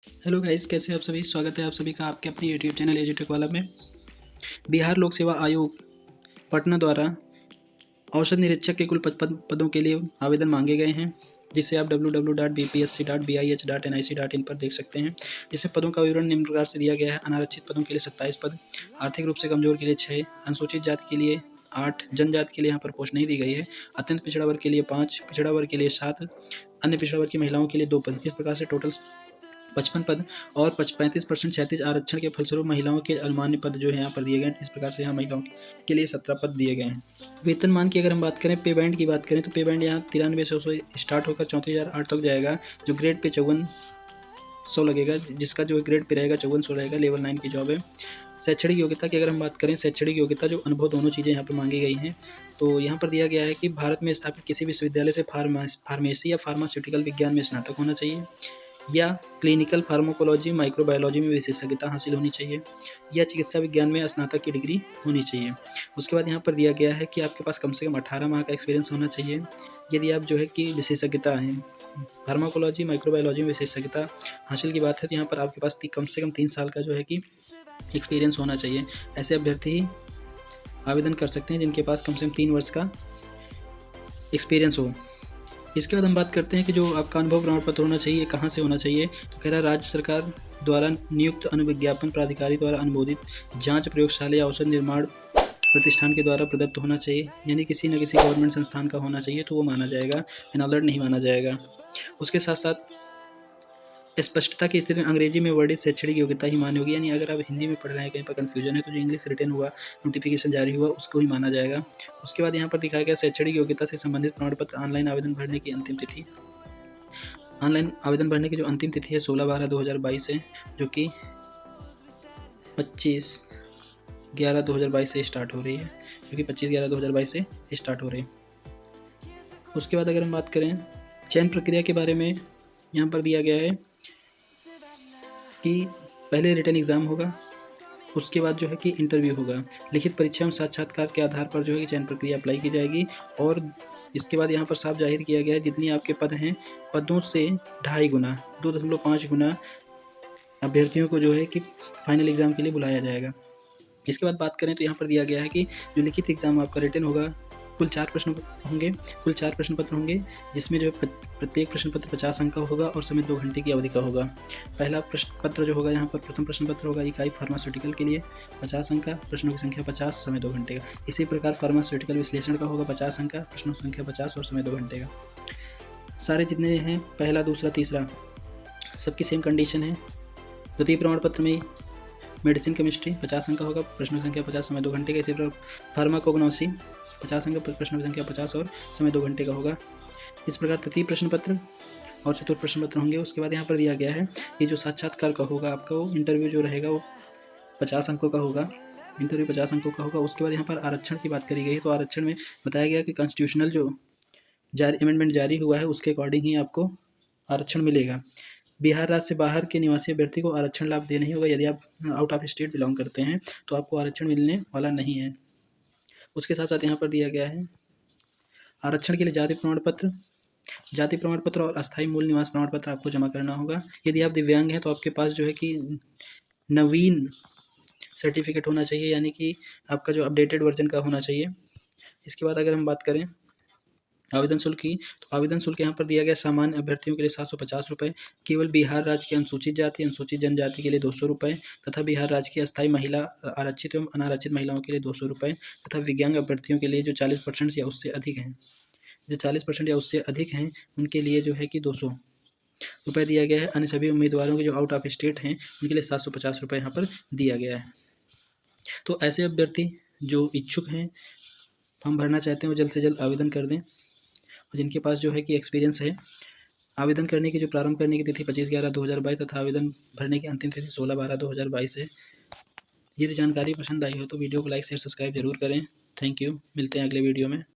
Hello guys, कैसे हैं आप सभी। स्वागत है आप सभी का आपके अपने यूट्यूब चैनल एजुटेक वाला में। बिहार लोक सेवा आयोग पटना द्वारा औषध निरीक्षक के कुल पदों के लिए आवेदन मांगे गए हैं, जिसे आप www.bpsc.bih.nic.in पर देख सकते हैं। जिसमें पदों का विवरण निम्न प्रकार से दिया गया है। अनारक्षित पदों के लिए 27 पद, आर्थिक रूप से कमजोर के लिए 6, अनुसूचित जाति के लिए 8, जनजाति के लिए यहाँ पर पोस्ट नहीं दी गई है, अत्यंत पिछड़ा वर्ग के लिए 5, पिछड़ा वर्ग के लिए 7, अन्य पिछड़ा वर्ग की महिलाओं के लिए 2 पद। इस प्रकार से टोटल 55 पद और 35% क्षैतिज आरक्षण के फलस्वरूप महिलाओं के अनुमान्य पद जो है यहाँ पर दिए गए हैं। इस प्रकार से यहाँ महिलाओं के लिए 17 पद दिए गए हैं। वेतनमान की अगर हम बात करें, पे बैंड की बात करें, तो पे बैंड यहाँ 9300 से स्टार्ट होकर 34,008 तक जाएगा। जो ग्रेड पे 5400 लगेगा, जिसका जो ग्रेड पे रहेगा 5400 रहेगा। लेवल 9 की जॉब है। शैक्षणिक योग्यता की अगर हम बात करें, शैक्षणिक योग्यता जो अनुभव, दोनों चीज़ें यहाँ पर मांगी गई हैं। तो यहाँ पर दिया गया है कि भारत में स्थापित किसी विश्वविद्यालय से फार्मेसी या फार्मास्यूटिकल विज्ञान में स्नातक होना चाहिए, या क्लिनिकल फार्माकोलॉजी माइक्रोबायोलॉजी में विशेषज्ञता हासिल होनी चाहिए, या चिकित्सा विज्ञान में स्नातक की डिग्री होनी चाहिए। उसके बाद यहाँ पर दिया गया है कि आपके पास कम से कम 18 माह का एक्सपीरियंस होना चाहिए। यदि आप जो है कि विशेषज्ञता है फार्माकोलॉजी माइक्रोबायोलॉजी में विशेषज्ञता हासिल की बात है, तो यहाँ पर आपके पास कम से कम 3 साल का जो है कि एक्सपीरियंस होना चाहिए। ऐसे अभ्यर्थी ही आवेदन कर सकते हैं जिनके पास कम से कम 3 वर्ष का एक्सपीरियंस हो। इसके बाद हम बात करते हैं कि जो आपका अनुभव प्रमाण पत्र होना चाहिए, कहाँ से होना चाहिए। तो कह रहा है राज्य सरकार द्वारा नियुक्त अनुविज्ञापन प्राधिकारी द्वारा अनुमोदित जांच प्रयोगशाला या औषध निर्माण प्रतिष्ठान के द्वारा प्रदत्त होना चाहिए, यानी किसी न किसी गवर्नमेंट संस्थान का होना चाहिए, तो वो माना जाएगा, एनालर्ड नहीं माना जाएगा। उसके साथ साथ स्पष्टता की स्थिति में अंग्रेजी में वर्णित शैक्षणिक योग्यता ही मान्य होगी, यानी अगर आप हिंदी में पढ़ रहे हैं, कहीं पर कन्फ्यूजन है, तो जो इंग्लिश रिटन हुआ, नोटिफिकेशन जारी हुआ, उसको ही माना जाएगा। उसके बाद यहाँ पर दिखाया गया शैक्षणिक योग्यता से संबंधित प्रमाण पत्र ऑनलाइन आवेदन भरने की अंतिम तिथि। ऑनलाइन आवेदन भरने की जो अंतिम तिथि है 16/12/2022 है, जो कि 25/11/2022 से स्टार्ट हो रही है, जो कि 25/11/2022 से स्टार्ट हो रही है। उसके बाद अगर हम बात करें चयन प्रक्रिया के बारे में, यहाँ पर दिया गया है कि पहले रिटन एग्ज़ाम होगा, उसके बाद जो है कि इंटरव्यू होगा। लिखित परीक्षा में साक्षात्कार के आधार पर जो है कि चयन प्रक्रिया अप्लाई की जाएगी। और इसके बाद यहाँ पर साफ जाहिर किया गया है जितनी आपके पद हैं, पदों से 2.5 गुना 2.5 गुना अभ्यर्थियों को जो है कि फाइनल एग्ज़ाम के लिए बुलाया जाएगा। इसके बाद बात करें तो यहाँ पर दिया गया है कि जो लिखित एग्ज़ाम आपका रिटन होगा, कुल 4 प्रश्न पत्र होंगे, जिसमें जो है प्रत्येक प्रश्न पत्र 50 अंक का होगा और समय 2 घंटे की अवधि का होगा। पहला प्रश्न पत्र जो होगा, यहाँ पर प्रथम प्रश्न पत्र होगा इकाई फार्मास्यूटिकल के लिए 50 अंक का, प्रश्नों की संख्या 50, समय 2 घंटे का। इसी प्रकार फार्मास्यूटिकल विश्लेषण का होगा 50 अंक का, प्रश्नों की संख्या 50 और समय 2 घंटे का। सारे जितने हैं, पहला दूसरा तीसरा, सबकी सेम कंडीशन है। द्वितीय प्रमाण पत्र में मेडिसिन केमिस्ट्री 50 अंक का होगा, प्रश्नों की संख्या 50, समय 2 घंटे का। इसी प्रकार फार्माकोग्नोसी 50 अंक, प्रश्नों की संख्या 50 और समय 2 घंटे का होगा। इस प्रकार तृतीय प्रश्न पत्र और चतुर्थ प्रश्न पत्र होंगे। उसके बाद यहाँ पर दिया गया है कि जो साक्षात्कार का होगा आपका, वो इंटरव्यू जो रहेगा वो 50 अंकों का होगा, इंटरव्यू 50 अंकों का होगा। उसके बाद यहाँ पर आरक्षण की बात करी गई है, तो आरक्षण में बताया गया कि कॉन्स्टिट्यूशनल जो अमेंडमेंट जारी हुआ है, उसके अकॉर्डिंग ही आपको आरक्षण मिलेगा। बिहार राज्य से बाहर के निवासी अभ्यर्थी को आरक्षण लाभ देना ही होगा। यदि आप आउट ऑफ स्टेट बिलोंग करते हैं तो आपको आरक्षण मिलने वाला नहीं है। उसके साथ साथ यहाँ पर दिया गया है आरक्षण के लिए जाति प्रमाण पत्र और अस्थायी मूल निवास प्रमाण पत्र आपको जमा करना होगा। यदि आप दिव्यांग हैं तो आपके पास जो है कि नवीन सर्टिफिकेट होना चाहिए, यानी कि आपका जो अपडेटेड वर्जन का होना चाहिए। इसके बाद अगर हम बात करें आवेदन शुल्क की, तो आवेदन शुल्क यहाँ पर दिया गया सामान्य अभ्यर्थियों के लिए 750 रुपये, केवल बिहार राज्य की अनुसूचित जाति अनुसूचित जनजाति के लिए 200 रुपये, तथा बिहार राज्य की अस्थायी महिला आरक्षित एवं अनारक्षित महिलाओं के लिए 200 रुपये, तथा दिव्यांग अभ्यर्थियों के लिए जो 40% या उससे अधिक हैं, जो 40% या उससे अधिक हैं, उनके लिए जो है कि 200 रुपये दिया गया है। अन्य सभी उम्मीदवारों के जो आउट ऑफ स्टेट हैं, उनके लिए 750 रुपये यहाँ पर दिया गया है। तो ऐसे अभ्यर्थी जो इच्छुक हैं, फॉर्म भरना चाहते हैं, वो जल्द से जल्द आवेदन कर दें। और जिनके पास जो है कि एक्सपीरियंस है, आवेदन करने की जो प्रारंभ करने की तिथि 25/11/2022 तथा आवेदन भरने की अंतिम तिथि 16/12/2022 है। यदि जानकारी पसंद आई हो तो वीडियो को लाइक शेयर सब्सक्राइब जरूर करें। थैंक यू, मिलते हैं अगले वीडियो में।